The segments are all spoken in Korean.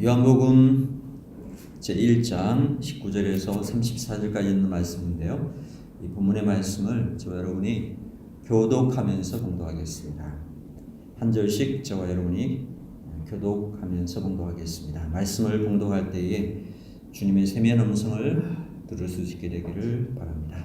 요한복음 제1장 19절에서 34절까지 있는 말씀인데요. 이 본문의 말씀을 저와 여러분이 교독하면서 봉독하겠습니다. 한 절씩 저와 여러분이 교독하면서 봉독하겠습니다. 말씀을 봉독할 때에 주님의 세미한 음성을 들을 수 있게 되기를 바랍니다.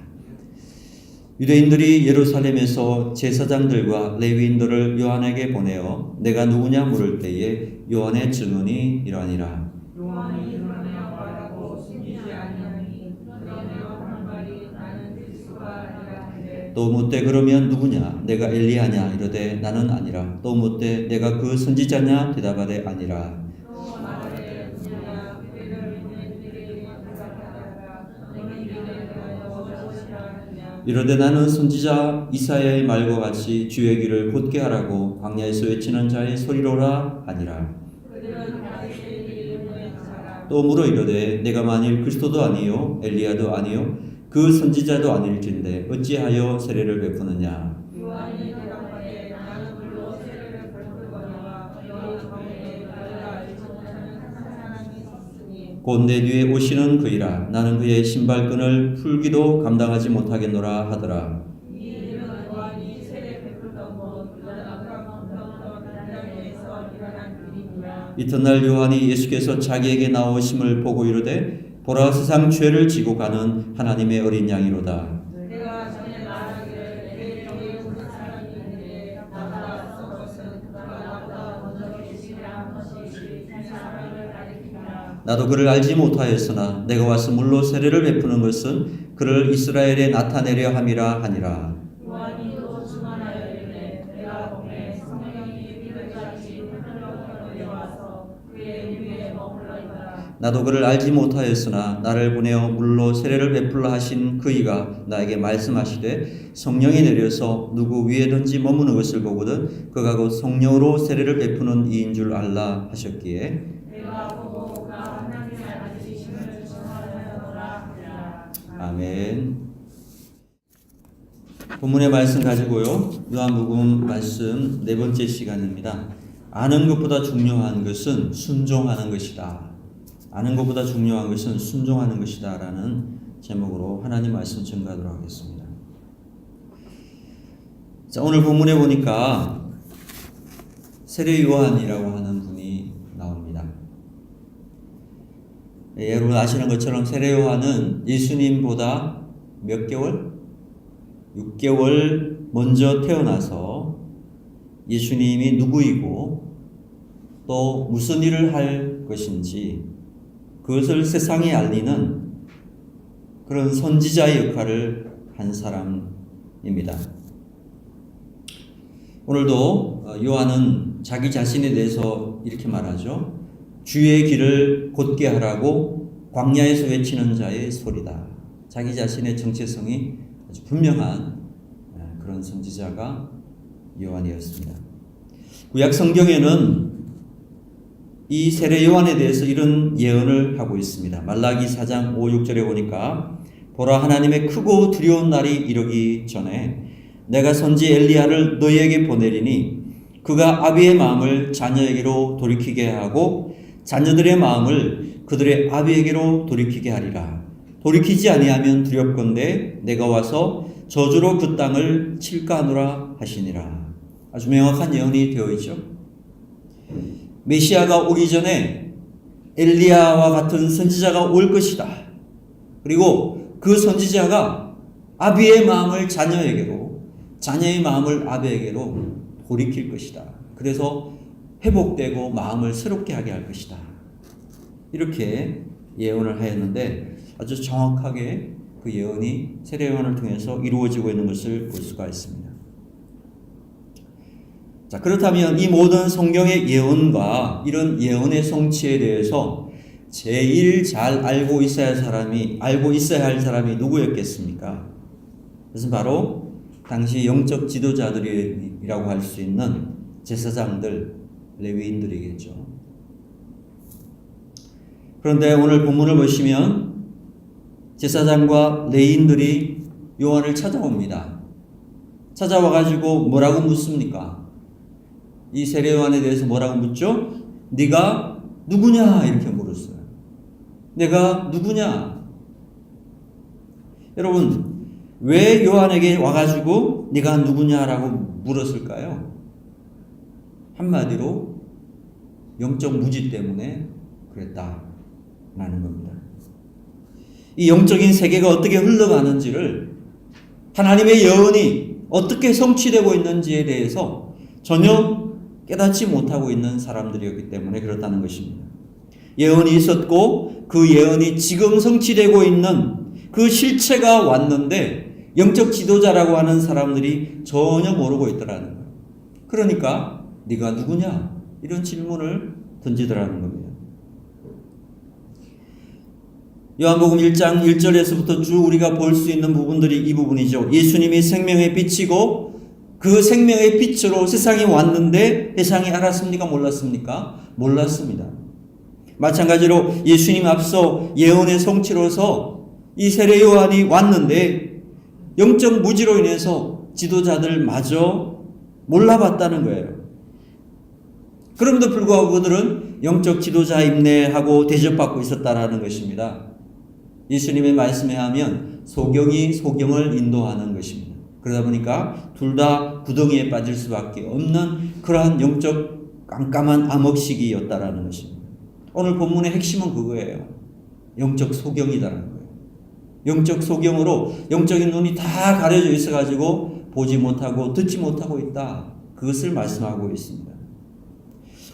유대인들이 예루살렘에서 제사장들과 레위인들을 요한에게 보내어 내가 누구냐 물을 때에 요한의 증언이 이러하니라. 요한이 드러내어 말하고 숨기지 아니하니 드러내어 한 말이 나는 그리스도가 아니라 하되 또 묻되 그러면 누구냐 내가 엘리야냐 이르되 나는 아니라. 또 묻되 내가 그 선지자냐 대답하되 아니라. 또 말하되 누구냐 그를 믿는 이들에게 대답하다가 너는 이들에 대하여 무엇이라 하느냐 이르되 나는 선지자 이사야의 말과 같이 주의 길을 곧게 하라고 광야에서 외치는 자의 소리로라 하니라. 그들은 바리새인들이 있는 자라 또 물어 이르되 내가 만일 그리스도도 아니요 엘리야도 아니요 그 선지자도 아닐진데 어찌하여 세례를 베푸느냐. 요한이 대답하되 나는 물로 세례를 베풀거니와 너희 가운데 나를 알지 못하는 한 사람이 있으니 곧 내 뒤에 오시는 그이라. 나는 그의 신발끈을 풀기도 감당하지 못하겠노라 하더라. 이 일은 요한이 세례 베풀던 곳 아브라함 건너던 베들레헴에서 일어난 일이니라. 이튿날 요한이 예수께서 자기에게 나오심을 보고 이르되 보라 세상 죄를 지고 가는 하나님의 어린 양이로다. 내가 전에 말하기를 내 뒤에 오는 사람이 있는데 나보다 앞선 것은 그가 나보다 먼저 계시리라 것이 이 사람을 가리키라. 나도 그를 알지 못하였으나 내가 와서 물로 세례를 베푸는 것은 그를 이스라엘에 나타내려 함이라 하니라. 요한이 또 증언하여 이르되 내가 보매 성령이 비둘기같이 하늘로부터 내려와서 그의 위에 머물러있더라. 나도 그를 알지 못하였으나 나를 보내어 물로 세례를 베풀라 하신 그이가 나에게 말씀하시되 성령이 내려서 누구 위에든지 머무는 것을 보거든 그가 곧 성령으로 세례를 베푸는 이인 줄 알라 하셨기에 내가 보고 그가 하나님의 아들이심을 증언하노라 하니라. 아멘. 본문의 말씀 가지고요. 요한복음 말씀 네 번째 시간입니다. 아는 것보다 중요한 것은 순종하는 것이다. 아는 것보다 중요한 것은 순종하는 것이다 라는 제목으로 하나님 말씀 전가하도록 하겠습니다. 자, 오늘 본문에 보니까 세례 요한이라고 하는 분이 나옵니다. 여러분 아시는 것처럼 세례 요한은 예수님보다 몇 개월? 6개월 먼저 태어나서 예수님이 누구이고 또 무슨 일을 할 것인지 그것을 세상에 알리는 그런 선지자의 역할을 한 사람입니다. 오늘도 요한은 자기 자신에 대해서 이렇게 말하죠. 주의 길을 곧게 하라고 광야에서 외치는 자의 소리다. 자기 자신의 정체성이 아주 분명한 그런 선지자가 요한이었습니다. 구약 성경에는 이 세례 요한에 대해서 이런 예언을 하고 있습니다. 말라기 4장 5, 6절에 보니까 보라 하나님의 크고 두려운 날이 이르기 전에 내가 선지 엘리야를 너희에게 보내리니 그가 아비의 마음을 자녀에게로 돌이키게 하고 자녀들의 마음을 그들의 아비에게로 돌이키게 하리라. 돌이키지 아니하면 두렵건대 내가 와서 저주로 그 땅을 칠까 하노라 하시니라. 아주 명확한 예언이 되어 있죠. 메시아가 오기 전에 엘리야와 같은 선지자가 올 것이다. 그리고 그 선지자가 아비의 마음을 자녀에게로, 자녀의 마음을 아비에게로 돌이킬 것이다. 그래서 회복되고 마음을 새롭게 하게 할 것이다. 이렇게 예언을 하였는데 아주 정확하게 그 예언이 세례 요한을 통해서 이루어지고 있는 것을 볼 수가 있습니다. 자, 그렇다면 이 모든 성경의 예언과 이런 예언의 성취에 대해서 제일 잘 알고 있어야 할 사람이 누구였겠습니까? 그것은 바로 당시 영적 지도자들이라고 할 수 있는 제사장들, 레위인들이겠죠. 그런데 오늘 본문을 보시면 제사장과 레위인들이 요한을 찾아옵니다. 찾아와가지고 뭐라고 묻습니까? 이 세례 요한에 대해서 뭐라고 묻죠? 네가 누구냐? 이렇게 물었어요. 내가 누구냐? 여러분, 왜 요한에게 와가지고 네가 누구냐라고 물었을까요? 한마디로 영적 무지 때문에 그랬다라는 겁니다. 이 영적인 세계가 어떻게 흘러가는지를, 하나님의 예언이 어떻게 성취되고 있는지에 대해서 전혀 깨닫지 못하고 있는 사람들이었기 때문에 그렇다는 것입니다. 예언이 있었고 그 예언이 지금 성취되고 있는 그 실체가 왔는데 영적 지도자라고 하는 사람들이 전혀 모르고 있더라는 거예요. 그러니까 네가 누구냐? 이런 질문을 던지더라는 겁니다. 요한복음 1장 1절에서부터 쭉 우리가 볼 수 있는 부분들이 이 부분이죠. 예수님이 생명의 빛이고 그 생명의 빛으로 세상에 왔는데 세상이 알았습니까? 몰랐습니까? 몰랐습니다. 마찬가지로 예수님 앞서 예언의 성취로서 이 세례 요한이 왔는데 영적 무지로 인해서 지도자들마저 몰라봤다는 거예요. 그럼에도 불구하고 그들은 영적 지도자 임내하고 대접받고 있었다라는 것입니다. 예수님의 말씀에 하면 소경이 소경을 인도하는 것입니다. 그러다 보니까 둘 다 구덩이에 빠질 수밖에 없는 그러한 영적 깜깜한 암흑시기였다라는 것입니다. 오늘 본문의 핵심은 그거예요. 영적 소경이다라는 거예요. 영적 소경으로 영적인 눈이 다 가려져 있어가지고 보지 못하고 듣지 못하고 있다. 그것을 말씀하고 있습니다.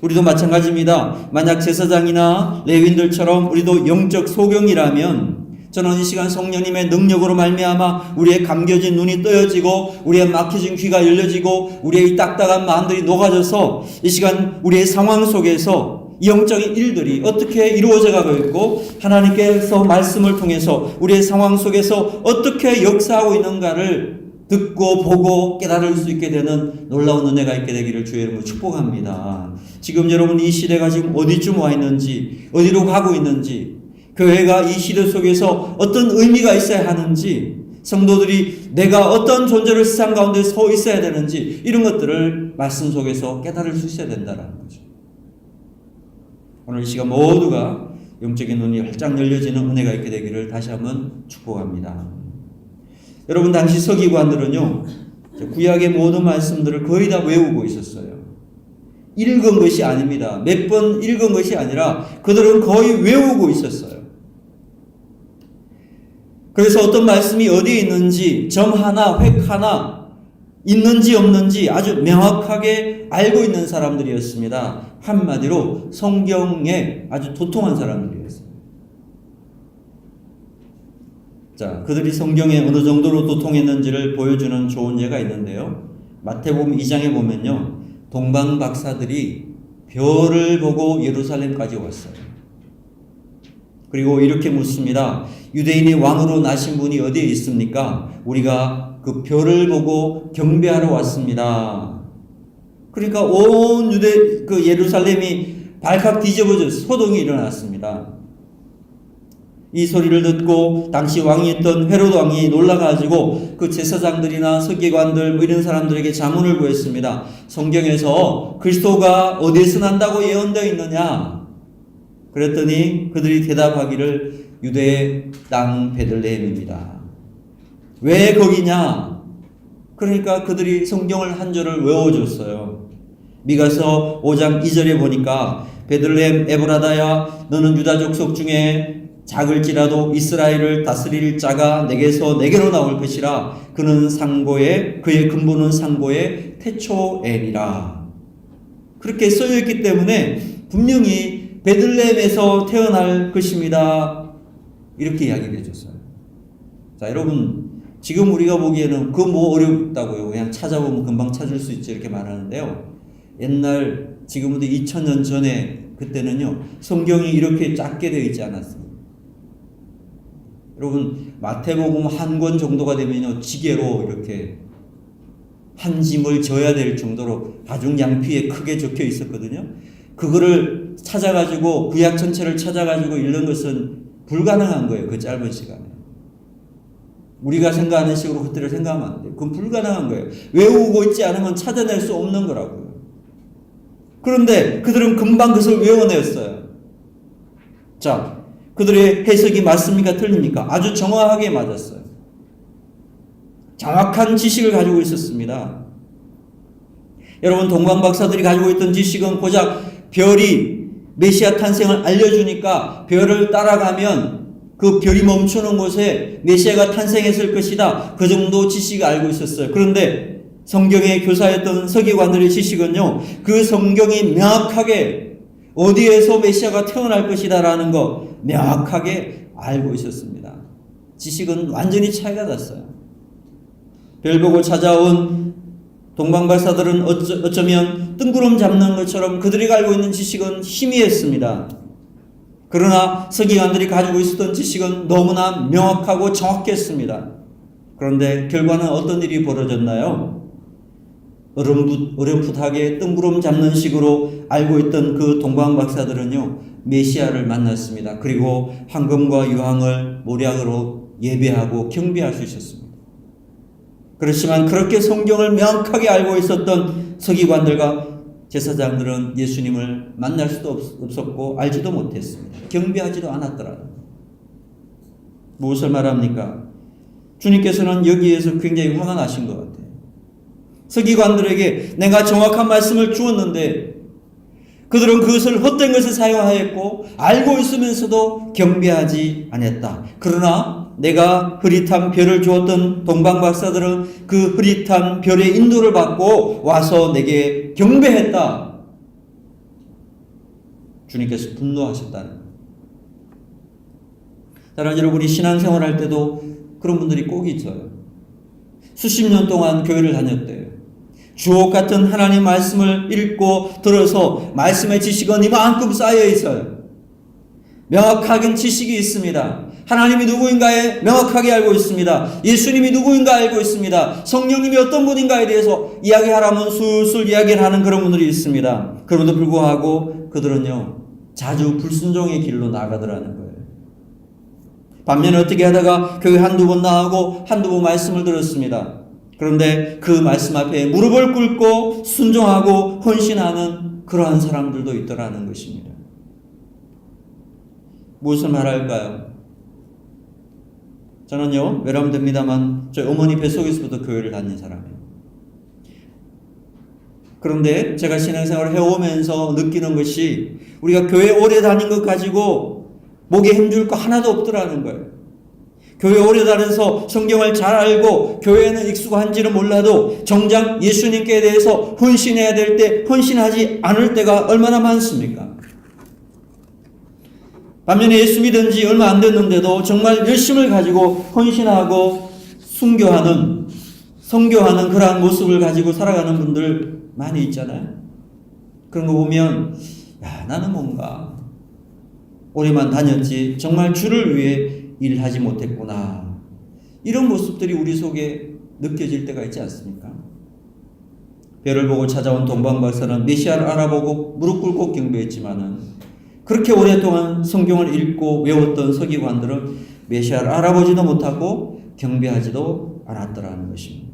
우리도 마찬가지입니다. 만약 제사장이나 레위인들처럼 우리도 영적 소경이라면 저는 이 시간 성령님의 능력으로 말미암아 우리의 감겨진 눈이 떠여지고 우리의 막혀진 귀가 열려지고 우리의 이 딱딱한 마음들이 녹아져서 이 시간 우리의 상황 속에서 이 영적인 일들이 어떻게 이루어져 가고 있고 하나님께서 말씀을 통해서 우리의 상황 속에서 어떻게 역사하고 있는가를 듣고 보고 깨달을 수 있게 되는 놀라운 은혜가 있게 되기를 주의 이름으로 축복합니다. 지금 여러분 이 시대가 지금 어디쯤 와 있는지, 어디로 가고 있는지, 교회가 이 시대 속에서 어떤 의미가 있어야 하는지, 성도들이 내가 어떤 존재로 세상 가운데 서 있어야 되는지, 이런 것들을 말씀 속에서 깨달을 수 있어야 된다는 거죠. 오늘 이 시간 모두가 영적인 눈이 활짝 열려지는 은혜가 있게 되기를 다시 한번 축복합니다. 여러분, 당시 서기관들은요, 구약의 모든 말씀들을 거의 다 외우고 있었어요. 읽은 것이 아닙니다. 몇 번 읽은 것이 아니라 그들은 거의 외우고 있었어요. 그래서 어떤 말씀이 어디에 있는지 점 하나, 획 하나 있는지 없는지 아주 명확하게 알고 있는 사람들이었습니다. 한마디로 성경에 아주 도통한 사람들이었어요. 자, 그들이 성경에 어느 정도로 도통했는지를 보여주는 좋은 예가 있는데요. 마태복음 2장에 보면요, 동방 박사들이 별을 보고 예루살렘까지 왔어요. 그리고 이렇게 묻습니다. 유대인이 왕으로 나신 분이 어디에 있습니까? 우리가 그 별을 보고 경배하러 왔습니다. 그러니까 온 예루살렘이 발칵 뒤집어져 소동이 일어났습니다. 이 소리를 듣고 당시 왕이었던 헤롯 왕이 놀라가지고 그 제사장들이나 서기관들 이런 사람들에게 자문을 구했습니다. 성경에서 그리스도가 어디에서 난다고 예언되어 있느냐? 그랬더니 그들이 대답하기를 유대의 땅 베들레헴입니다. 왜 거기냐? 그러니까 그들이 성경을 한 절을 외워줬어요. 미가서 5장 2절에 보니까 베들레헴 에브라다야 너는 유다 족속 중에 작을지라도 이스라엘을 다스릴 자가 내게서 내게로 나올 것이라. 그는 상고의 그의 근본은 상고의 태초엘이라. 그렇게 써있기 때문에 분명히 베들레헴에서 태어날 것입니다. 이렇게 이야기를 해줬어요. 자, 여러분, 지금 우리가 보기에는 그 뭐 어렵다고요. 그냥 찾아보면 금방 찾을 수 있지 이렇게 말하는데요. 옛날 지금부터 2000년 전에 그때는요, 성경이 이렇게 작게 되어 있지 않았습니다. 여러분, 마태복음 한 권 정도가 되면요, 지게로 이렇게 한 짐을 져야 될 정도로 가죽 양피에 크게 적혀 있었거든요. 그거를 찾아가지고 구약 전체를 찾아가지고 읽는 것은 불가능한 거예요. 그 짧은 시간에. 우리가 생각하는 식으로 그때를 생각하면 안 돼요. 그건 불가능한 거예요. 외우고 있지 않으면 찾아낼 수 없는 거라고요. 그런데 그들은 금방 그것을 외워냈어요. 자, 그들의 해석이 맞습니까? 틀립니까? 아주 정확하게 맞았어요. 정확한 지식을 가지고 있었습니다. 여러분, 동방 박사들이 가지고 있던 지식은 고작 별이 메시아 탄생을 알려주니까 별을 따라가면 그 별이 멈추는 곳에 메시아가 탄생했을 것이다. 그 정도 지식을 알고 있었어요. 그런데 성경의 교사였던 서기관들의 지식은요, 그 성경이 명확하게 어디에서 메시아가 태어날 것이다 라는 거 명확하게 알고 있었습니다. 지식은 완전히 차이가 났어요. 별 보고 찾아온 동방박사들은 어쩌면 뜬구름 잡는 것처럼 그들이 알고 있는 지식은 희미했습니다. 그러나 서기관들이 가지고 있었던 지식은 너무나 명확하고 정확했습니다. 그런데 결과는 어떤 일이 벌어졌나요? 어렴풋하게 뜬구름 잡는 식으로 알고 있던 그 동방박사들은요, 메시아를 만났습니다. 그리고 황금과 유황을 모략으로 예배하고 경배할 수 있었습니다. 그렇지만 그렇게 성경을 명확하게 알고 있었던 서기관들과 제사장들은 예수님을 만날 수도 없었고 알지도 못했습니다. 경배하지도 않았더라도. 무엇을 말합니까? 주님께서는 여기에서 굉장히 화가 나신 것 같아요. 서기관들에게 내가 정확한 말씀을 주었는데 그들은 그것을 헛된 것을 사용하였고 알고 있으면서도 경배하지 않았다. 그러나 내가 흐릿한 별을 주었던 동방박사들은 그 흐릿한 별의 인도를 받고 와서 내게 경배했다. 주님께서 분노하셨다는 거예요. 따라서 여러분이 신앙생활 할 때도 그런 분들이 꼭 있어요. 수십 년 동안 교회를 다녔대요. 주옥 같은 하나님 말씀을 읽고 들어서 말씀의 지식은 이만큼 쌓여 있어요. 명확하게 지식이 있습니다. 하나님이 누구인가에 명확하게 알고 있습니다. 예수님이 누구인가 알고 있습니다. 성령님이 어떤 분인가에 대해서 이야기하라면 술술 이야기를 하는 그런 분들이 있습니다. 그럼에도 불구하고 그들은요, 자주 불순종의 길로 나가더라는 거예요. 반면에 어떻게 하다가 교회 한두 번 나가고 한두 번 말씀을 들었습니다. 그런데 그 말씀 앞에 무릎을 꿇고 순종하고 헌신하는 그러한 사람들도 있더라는 것입니다. 무엇을 말할까요? 저는요, 외람됩니다만 저희 어머니 뱃속에서부터 교회를 다닌 사람이에요. 그런데 제가 신앙생활을 해오면서 느끼는 것이 우리가 교회 오래 다닌 것 가지고 목에 힘줄 거 하나도 없더라는 거예요. 교회 오래 다녀서 성경을 잘 알고 교회에는 익숙한지는 몰라도 정작 예수님께 대해서 헌신해야 될 때 헌신하지 않을 때가 얼마나 많습니까? 반면에 예수 믿은 지 얼마 안 됐는데도 정말 열심을 가지고 헌신하고 순교하는, 성교하는 그러한 모습을 가지고 살아가는 분들 많이 있잖아요. 그런 거 보면 야, 나는 뭔가 오래만 다녔지 정말 주를 위해 일하지 못했구나. 이런 모습들이 우리 속에 느껴질 때가 있지 않습니까? 별을 보고 찾아온 동방박사는 메시아를 알아보고 무릎 꿇고 경배했지만은 그렇게 오랫동안 성경을 읽고 외웠던 서기관들은 메시아를 알아보지도 못하고 경배하지도 않았더라는 것입니다.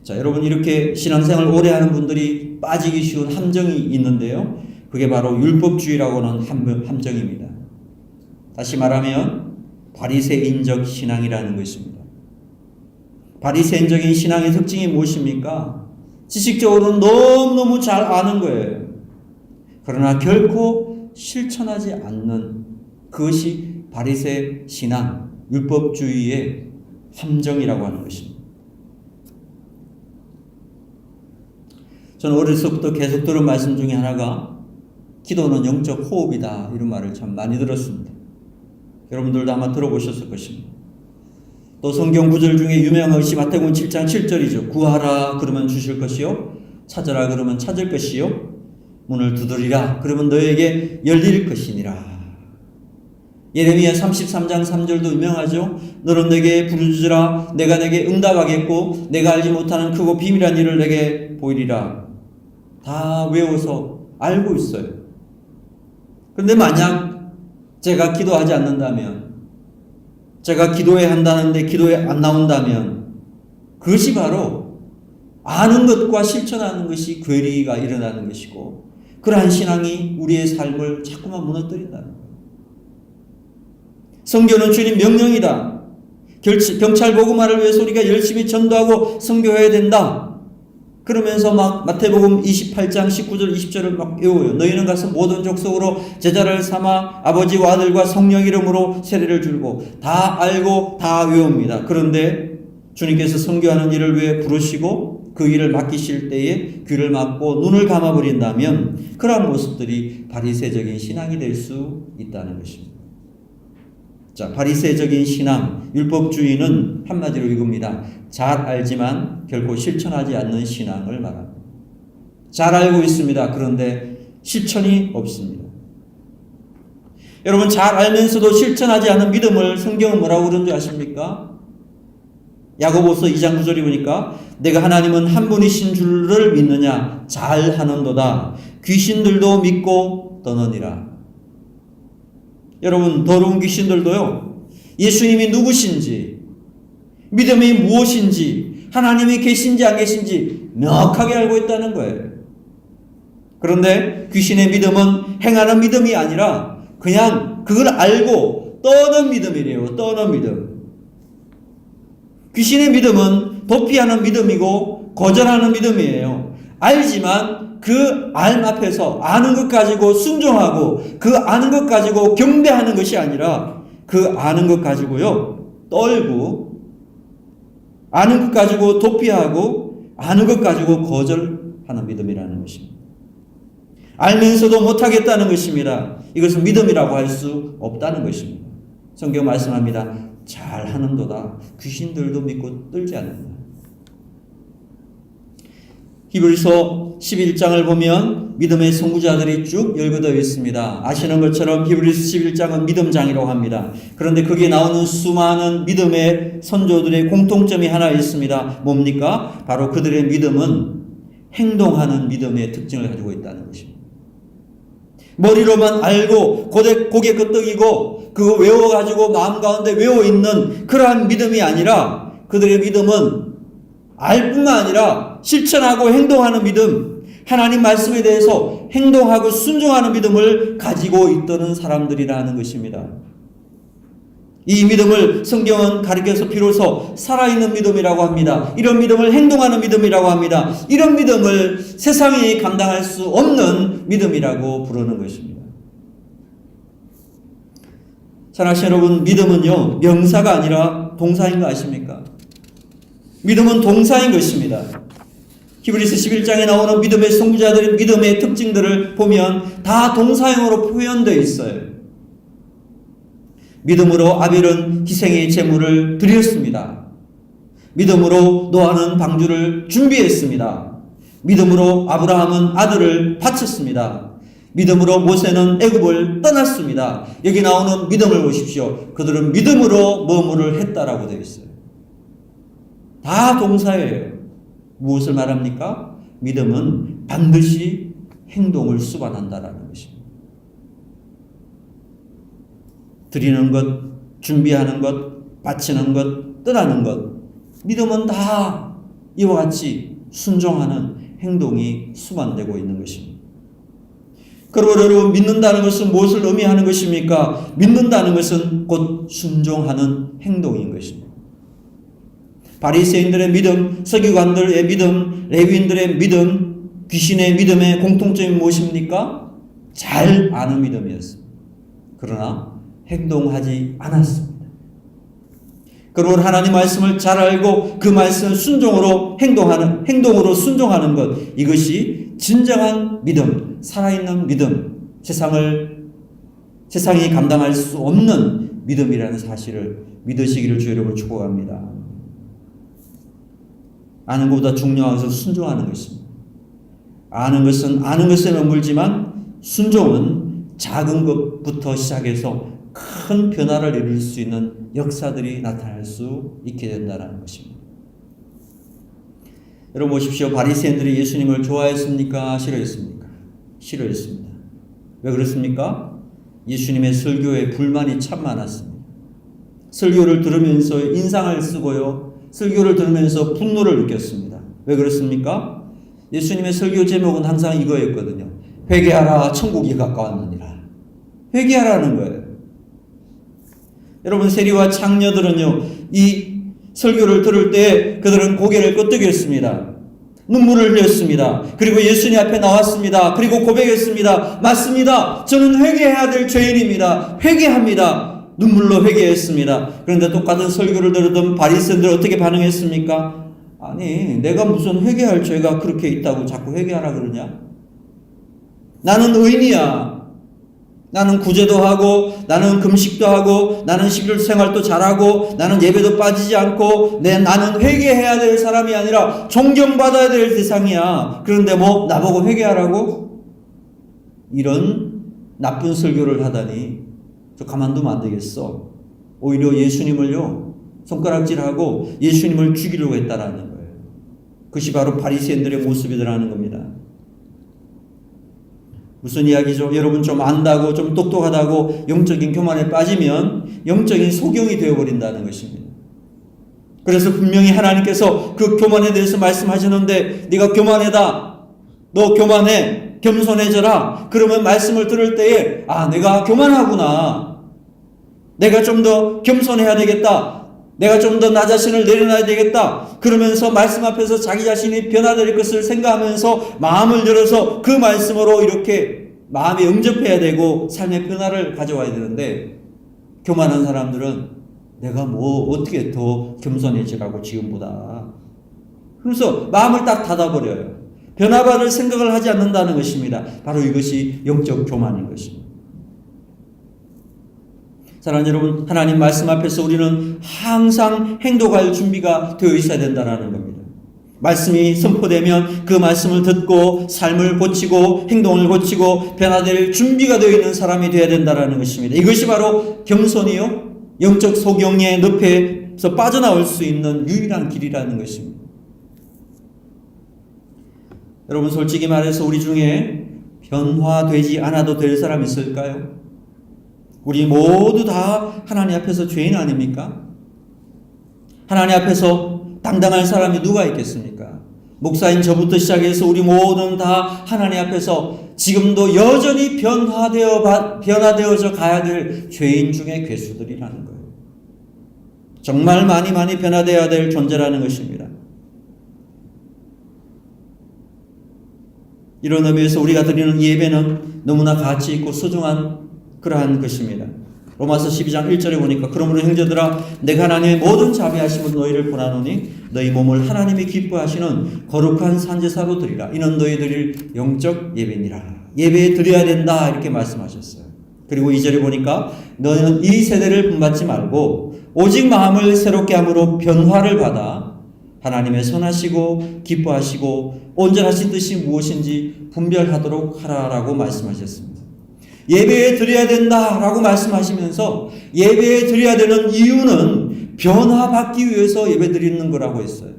자, 여러분, 이렇게 신앙생활 오래 하는 분들이 빠지기 쉬운 함정이 있는데요. 그게 바로 율법주의라고 하는 함정입니다. 다시 말하면 바리새인적 신앙이라는 것입니다. 바리새인적인 신앙의 특징이 무엇입니까? 지식적으로는 너무너무 잘 아는 거예요. 그러나 결코 실천하지 않는 그것이 바리새 신앙, 율법주의의 함정이라고 하는 것입니다. 저는 어렸을 때부터 계속 들은 말씀 중에 하나가 기도는 영적 호흡이다, 이런 말을 참 많이 들었습니다. 여러분들도 아마 들어보셨을 것입니다. 또 성경 구절 중에 유명한 것이 마태복음 7장 7절이죠. 구하라 그러면 주실 것이요, 찾으라 그러면 찾을 것이요, 문을 두드리라 그러면 너에게 열릴 것이니라. 예레미야 33장 3절도 유명하죠. 너는 내게 부르짖으라 내가 내게 응답하겠고 내가 알지 못하는 크고 비밀한 일을 내게 보이리라. 다 외워서 알고 있어요. 그런데 만약 제가 기도하지 않는다면, 제가 기도해야 한다는데 기도에 안 나온다면 그것이 바로 아는 것과 실천하는 것이 괴리가 일어나는 것이고, 그러한 신앙이 우리의 삶을 자꾸만 무너뜨린다는 거예요. 선교는 주님 명령이다. 경찰 복음화를 위해서 우리가 열심히 전도하고 선교해야 된다. 그러면서 막 마태복음 28장 19절 20절을 막 외워요. 너희는 가서 모든 족속으로 제자를 삼아 아버지와 아들과 성령 이름으로 세례를 주고 다 알고 다 외웁니다. 그런데 주님께서 선교하는 일을 왜 부르시고 그 일을 맡기실 때에 귀를 막고 눈을 감아버린다면 그러한 모습들이 바리새적인 신앙이 될 수 있다는 것입니다. 자, 바리새적인 신앙, 율법주의는 한마디로 이겁니다. 잘 알지만 결코 실천하지 않는 신앙을 말합니다. 잘 알고 있습니다. 그런데 실천이 없습니다. 여러분, 잘 알면서도 실천하지 않는 믿음을 성경은 뭐라고 그런지 아십니까? 야고보서 2장 9절이 보니까 내가 하나님은 한 분이신 줄을 믿느냐 잘 하는도다. 귀신들도 믿고 떠느니라. 여러분, 더러운 귀신들도요, 예수님이 누구신지, 믿음이 무엇인지, 하나님이 계신지 안 계신지 명확하게 알고 있다는 거예요. 그런데 귀신의 믿음은 행하는 믿음이 아니라 그냥 그걸 알고 떠는 믿음이래요. 떠는 믿음. 귀신의 믿음은 도피하는 믿음이고 거절하는 믿음이에요. 알지만 그 알 앞에서 아는 것 가지고 순종하고 그 아는 것 가지고 경배하는 것이 아니라 그 아는 것 가지고요 떨고 아는 것 가지고 도피하고 아는 것 가지고 거절하는 믿음이라는 것입니다. 알면서도 못하겠다는 것입니다. 이것은 믿음이라고 할 수 없다는 것입니다. 성경 말씀합니다. 잘하는도다. 귀신들도 믿고 떨지 않는다. 히브리서 11장을 보면 믿음의 선구자들이 쭉 열거되어 있습니다. 아시는 것처럼 히브리서 11장은 믿음장이라고 합니다. 그런데 거기에 나오는 수많은 믿음의 선조들의 공통점이 하나 있습니다. 뭡니까? 바로 그들의 믿음은 행동하는 믿음의 특징을 가지고 있다는 것입니다. 머리로만 알고 고개 끄덕이고 그거 외워가지고 마음 가운데 외워있는 그러한 믿음이 아니라 그들의 믿음은 알 뿐만 아니라 실천하고 행동하는 믿음, 하나님 말씀에 대해서 행동하고 순종하는 믿음을 가지고 있던 사람들이라는 것입니다. 이 믿음을 성경은 가리켜서 비로소 살아있는 믿음이라고 합니다. 이런 믿음을 행동하는 믿음이라고 합니다. 이런 믿음을 세상이 감당할 수 없는 믿음이라고 부르는 것입니다. 사랑하시는 여러분, 믿음은요 명사가 아니라 동사인 거 아십니까? 믿음은 동사인 것입니다. 히브리서 11장에 나오는 믿음의 선구자들의 믿음의 특징들을 보면 다 동사형으로 표현되어 있어요. 믿음으로 아벨은 희생의 제물을 드렸습니다. 믿음으로 노아는 방주를 준비했습니다. 믿음으로 아브라함은 아들을 바쳤습니다. 믿음으로 모세는 애굽을 떠났습니다. 여기 나오는 믿음을 보십시오. 그들은 믿음으로 뭐뭐를 했다라고 되어 있어요. 다 동사예요. 무엇을 말합니까? 믿음은 반드시 행동을 수반한다라는 것입니다. 드리는 것, 준비하는 것, 바치는 것, 떠나는 것. 믿음은 다 이와 같이 순종하는 행동이 수반되고 있는 것입니다. 그러므로 여러분, 믿는다는 것은 무엇을 의미하는 것입니까? 믿는다는 것은 곧 순종하는 행동인 것입니다. 바리새인들의 믿음, 서기관들의 믿음, 레위인들의 믿음, 귀신의 믿음의 공통점이 무엇입니까? 잘 아는 믿음이었습니다. 그러나 행동하지 않았습니다. 그러므로 하나님 말씀을 잘 알고 그 말씀 순종으로 행동으로 순종하는 것, 이것이 진정한 믿음, 살아있는 믿음, 세상이 감당할 수 없는 믿음이라는 사실을 믿으시기를 주 여러분을 축복합니다. 아는 것보다 중요한 것은 순종하는 것입니다. 아는 것은 아는 것에 머물지만 순종은 작은 것부터 시작해서 큰 변화를 이룰 수 있는 역사들이 나타날 수 있게 된다는 것입니다. 여러분 보십시오. 바리새인들이 예수님을 좋아했습니까? 싫어했습니까? 싫어했습니다. 왜 그렇습니까? 예수님의 설교에 불만이 참 많았습니다. 설교를 들으면서 인상을 쓰고요. 설교를 들으면서 분노를 느꼈습니다. 왜 그렇습니까? 예수님의 설교 제목은 항상 이거였거든요. 회개하라 천국이 가까웠느니라. 회개하라는 거예요. 여러분, 세리와 창녀들은요, 이 설교를 들을 때 그들은 고개를 끄덕였습니다. 눈물을 흘렸습니다. 그리고 예수님 앞에 나왔습니다. 그리고 고백했습니다. 맞습니다. 저는 회개해야 될 죄인입니다. 회개합니다. 눈물로 회개했습니다. 그런데 똑같은 설교를 들었던 바리새인들 어떻게 반응했습니까? 아니, 내가 무슨 회개할 죄가 그렇게 있다고 자꾸 회개하라 그러냐? 나는 의인이야. 나는 구제도 하고, 나는 금식도 하고, 나는 식물 생활도 잘하고, 나는 예배도 빠지지 않고, 나는 회개해야 될 사람이 아니라 존경받아야 될 대상이야. 그런데 뭐 나보고 회개하라고? 이런 나쁜 설교를 하다니 저 가만두면 안 되겠어. 오히려 예수님을요 손가락질하고 예수님을 죽이려고 했다라는 거예요. 그것이 바로 바리새인들의 모습이더라는 겁니다. 무슨 이야기죠? 여러분, 좀 안다고, 좀 똑똑하다고 영적인 교만에 빠지면 영적인 소경이 되어버린다는 것입니다. 그래서 분명히 하나님께서 그 교만에 대해서 말씀하시는데, 네가 교만해다, 너 교만해, 겸손해져라. 그러면 말씀을 들을 때에 내가 교만하구나, 내가 좀 더 겸손해야 되겠다, 내가 좀 더 나 자신을 내려놔야 되겠다, 그러면서 말씀 앞에서 자기 자신이 변화될 것을 생각하면서 마음을 열어서 그 말씀으로 이렇게 마음에 응접해야 되고 삶의 변화를 가져와야 되는데, 교만한 사람들은 내가 뭐 어떻게 더 겸손해지라고 지금보다, 그래서 마음을 딱 닫아버려요. 변화받을 생각을 하지 않는다는 것입니다. 바로 이것이 영적 교만인 것입니다. 사랑하는 여러분, 하나님 말씀 앞에서 우리는 항상 행동할 준비가 되어 있어야 된다는 겁니다. 말씀이 선포되면 그 말씀을 듣고 삶을 고치고 행동을 고치고 변화될 준비가 되어 있는 사람이 되어야 된다는 것입니다. 이것이 바로 겸손이요, 영적 소경의 늪에서 빠져나올 수 있는 유일한 길이라는 것입니다. 여러분, 솔직히 말해서 우리 중에 변화되지 않아도 될 사람이 있을까요? 우리 모두 다 하나님 앞에서 죄인 아닙니까? 하나님 앞에서 당당할 사람이 누가 있겠습니까? 목사인 저부터 시작해서 우리 모두는 다 하나님 앞에서 지금도 여전히 변화되어져 가야 될 죄인 중에 괴수들이라는 거예요. 정말 많이 변화되어야 될 존재라는 것입니다. 이런 의미에서 우리가 드리는 예배는 너무나 가치 있고 소중한 그러한 것입니다. 로마서 12장 1절에 보니까, 그러므로 형제들아, 내가 하나님의 모든 자비하심으로 너희를 권하노니 너희 몸을 하나님이 기뻐하시는 거룩한 산제사로 드리라. 이는 너희 드릴 영적 예배니라. 예배 드려야 된다, 이렇게 말씀하셨어요. 그리고 2절에 보니까 너희는 이 세대를 본받지 말고 오직 마음을 새롭게 함으로 변화를 받아 하나님의 선하시고 기뻐하시고 온전하신 뜻이 무엇인지 분별하도록 하라라고 말씀하셨습니다. 예배에 드려야 된다라고 말씀하시면서 예배에 드려야 되는 이유는 변화받기 위해서 예배 드리는 거라고 했어요.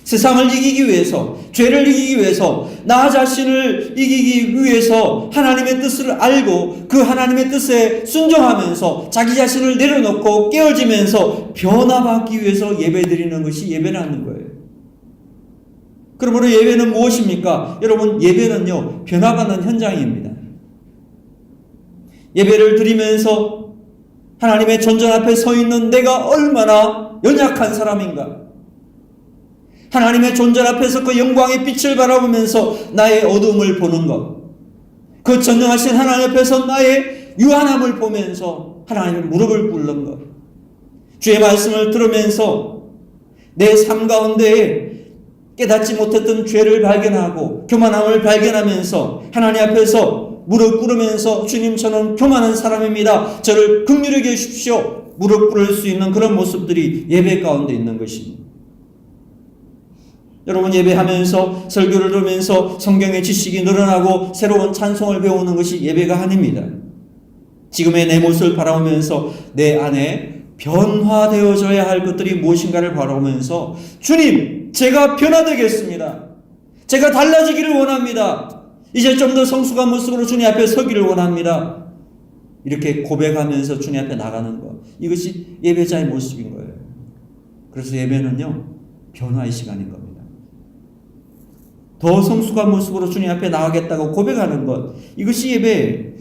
세상을 이기기 위해서, 죄를 이기기 위해서, 나 자신을 이기기 위해서 하나님의 뜻을 알고 그 하나님의 뜻에 순종하면서 자기 자신을 내려놓고 깨어지면서 변화받기 위해서 예배 드리는 것이 예배라는 거예요. 그러므로 예배는 무엇입니까? 여러분, 예배는요, 변화받는 현장입니다. 예배를 드리면서 하나님의 전전 앞에 서 있는 내가 얼마나 연약한 사람인가, 하나님의 존재 앞에서 그 영광의 빛을 바라보면서 나의 어두움을 보는 것, 그 전능하신 하나님 앞에서 나의 유한함을 보면서 하나님의 무릎을 꿇는 것, 주의 말씀을 들으면서 내 삶 가운데에 깨닫지 못했던 죄를 발견하고 교만함을 발견하면서 하나님 앞에서 무릎 꿇으면서, 주님, 저는 교만한 사람입니다, 저를 긍휼히 여겨 주십시오, 무릎 꿇을 수 있는 그런 모습들이 예배 가운데 있는 것입니다. 여러분, 예배하면서 설교를 들으면서 성경의 지식이 늘어나고 새로운 찬송을 배우는 것이 예배가 아닙니다. 지금의 내 모습을 바라보면서 내 안에 변화되어져야 할 것들이 무엇인가를 바라보면서, 주님, 제가 변화되겠습니다, 제가 달라지기를 원합니다, 이제 좀 더 성숙한 모습으로 주님 앞에 서기를 원합니다, 이렇게 고백하면서 주님 앞에 나가는 것, 이것이 예배자의 모습인 거예요. 그래서 예배는요, 변화의 시간인 겁니다. 더 성숙한 모습으로 주님 앞에 나가겠다고 고백하는 것, 이것이 예배.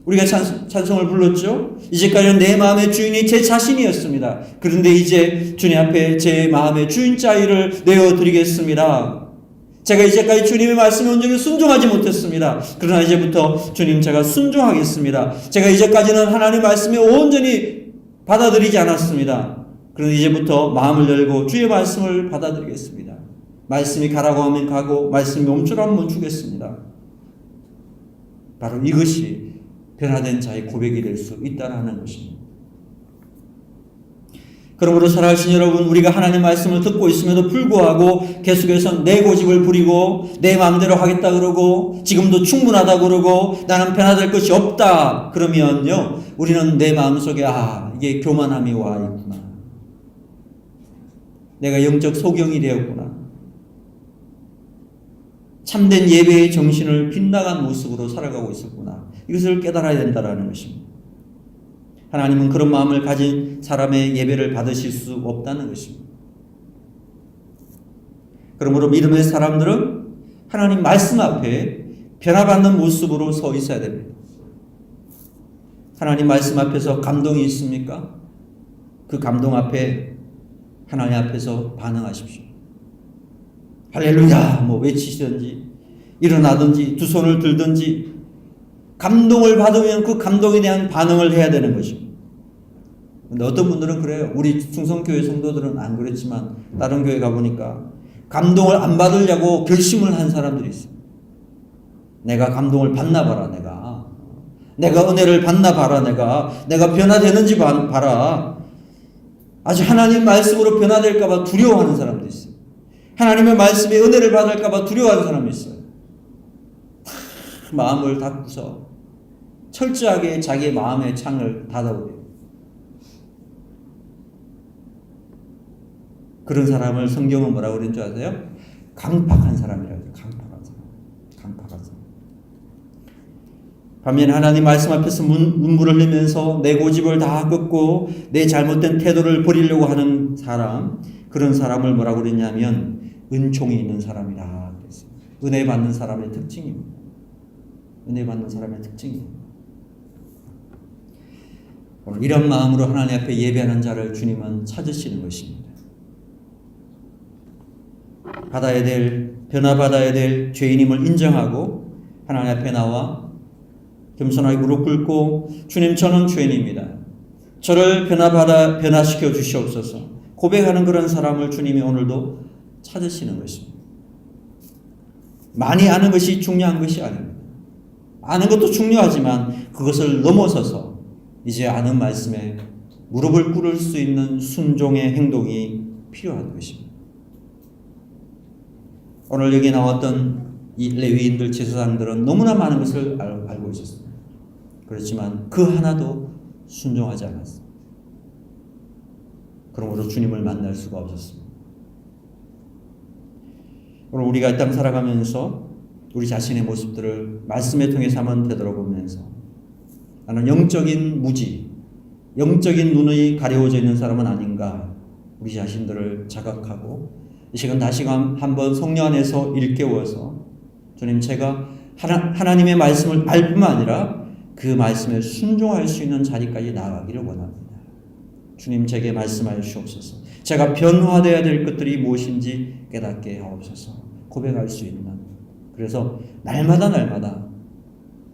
우리가 찬송을 불렀죠. 이제까지는 내 마음의 주인이 제 자신이었습니다. 그런데 이제 주님 앞에 제 마음의 주인자위를 내어드리겠습니다. 제가 이제까지 주님의 말씀에 온전히 순종하지 못했습니다. 그러나 이제부터 주님, 제가 순종하겠습니다. 제가 이제까지는 하나님 말씀에 온전히 받아들이지 않았습니다. 그런데 이제부터 마음을 열고 주의 말씀을 받아들이겠습니다. 말씀이 가라고 하면 가고, 말씀이 멈추라면 멈추겠습니다. 바로 이것이 변화된 자의 고백이 될 수 있다는 것입니다. 그러므로 살아가신 여러분, 우리가 하나님 말씀을 듣고 있음에도 불구하고 계속해서 내 고집을 부리고 내 마음대로 하겠다 그러고 지금도 충분하다 그러고 나는 변화될 것이 없다 그러면요, 우리는 내 마음속에 이게 교만함이 와 있구나. 내가 영적 소경이 되었구나. 참된 예배의 정신을 빗나간 모습으로 살아가고 있었구나. 이것을 깨달아야 된다는 것입니다. 하나님은 그런 마음을 가진 사람의 예배를 받으실 수 없다는 것입니다. 그러므로 믿음의 사람들은 하나님 말씀 앞에 변화받는 모습으로 서 있어야 됩니다. 하나님 말씀 앞에서 감동이 있습니까? 그 감동 앞에 하나님 앞에서 반응하십시오. 할렐루야 외치시든지 일어나든지 두 손을 들든지 감동을 받으면 그 감동에 대한 반응을 해야 되는 것입니다. 근데 어떤 분들은 그래요. 우리 충성교회 성도들은 안 그렇지만 다른 교회 가보니까 감동을 안 받으려고 결심을 한 사람들이 있어요. 내가 감동을 받나 봐라. 내가 은혜를 받나 봐라. 내가 변화되는지 봐라. 아주 하나님 말씀으로 변화될까 봐 두려워하는 사람도 있어요. 하나님의 말씀에 은혜를 받을까 봐 두려워하는 사람이 있어요. 마음을 닫고서 철저하게 자기의 마음의 창을 닫아버려요. 그런 사람을 성경은 뭐라고 그러는 줄 아세요? 강팍한 사람이라고 해요. 강팍한 사람. 반면에 하나님 말씀 앞에서 눈물을 흘리면서 내 고집을 다 꺾고 내 잘못된 태도를 버리려고 하는 사람, 그런 사람을 뭐라고 그랬냐면 은총이 있는 사람이라 그랬어요. 은혜 받는 사람의 특징입니다. 오늘 이런 마음으로 하나님 앞에 예배하는 자를 주님은 찾으시는 것입니다. 변화받아야 될 죄인임을 인정하고 하나님 앞에 나와 겸손하게 무릎 꿇고 주님, 저는 죄인입니다. 저를 변화시켜 주시옵소서. 고백하는 그런 사람을 주님이 오늘도 찾으시는 것입니다. 많이 아는 것이 중요한 것이 아닙니다. 아는 것도 중요하지만 그것을 넘어서서 이제 아는 말씀에 무릎을 꿇을 수 있는 순종의 행동이 필요한 것입니다. 오늘 여기 나왔던 이 레위인들, 제사장들은 너무나 많은 것을 알고 있었습니다. 그렇지만 그 하나도 순종하지 않았습니다. 그러므로 주님을 만날 수가 없었습니다. 오늘 우리가 이 땅 살아가면서 우리 자신의 모습들을 말씀에 통해서 한번 되돌아보면서 나는 영적인 무지, 영적인 눈이 가려워져 있는 사람은 아닌가, 우리 자신들을 자각하고 이 시간 다시금 한번 성령 안에서 일깨워서 주님, 제가 하나님의 말씀을 알 뿐만 아니라 그 말씀에 순종할 수 있는 자리까지 나아가기를 원합니다. 주님, 제게 말씀하여 주옵소서. 제가 변화되어야 될 것들이 무엇인지 깨닫게 하옵소서. 고백할 수 있는, 그래서 날마다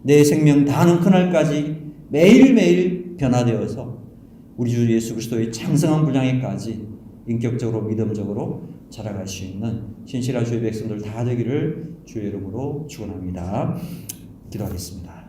내 생명 다하는 그날까지 매일매일 변화되어서 우리 주 예수 그리스도의 장성한 분량에까지 인격적으로 믿음적으로 자라갈 수 있는 신실한 주의 백성들 다 되기를 주의 이름으로 축원합니다. 기도하겠습니다.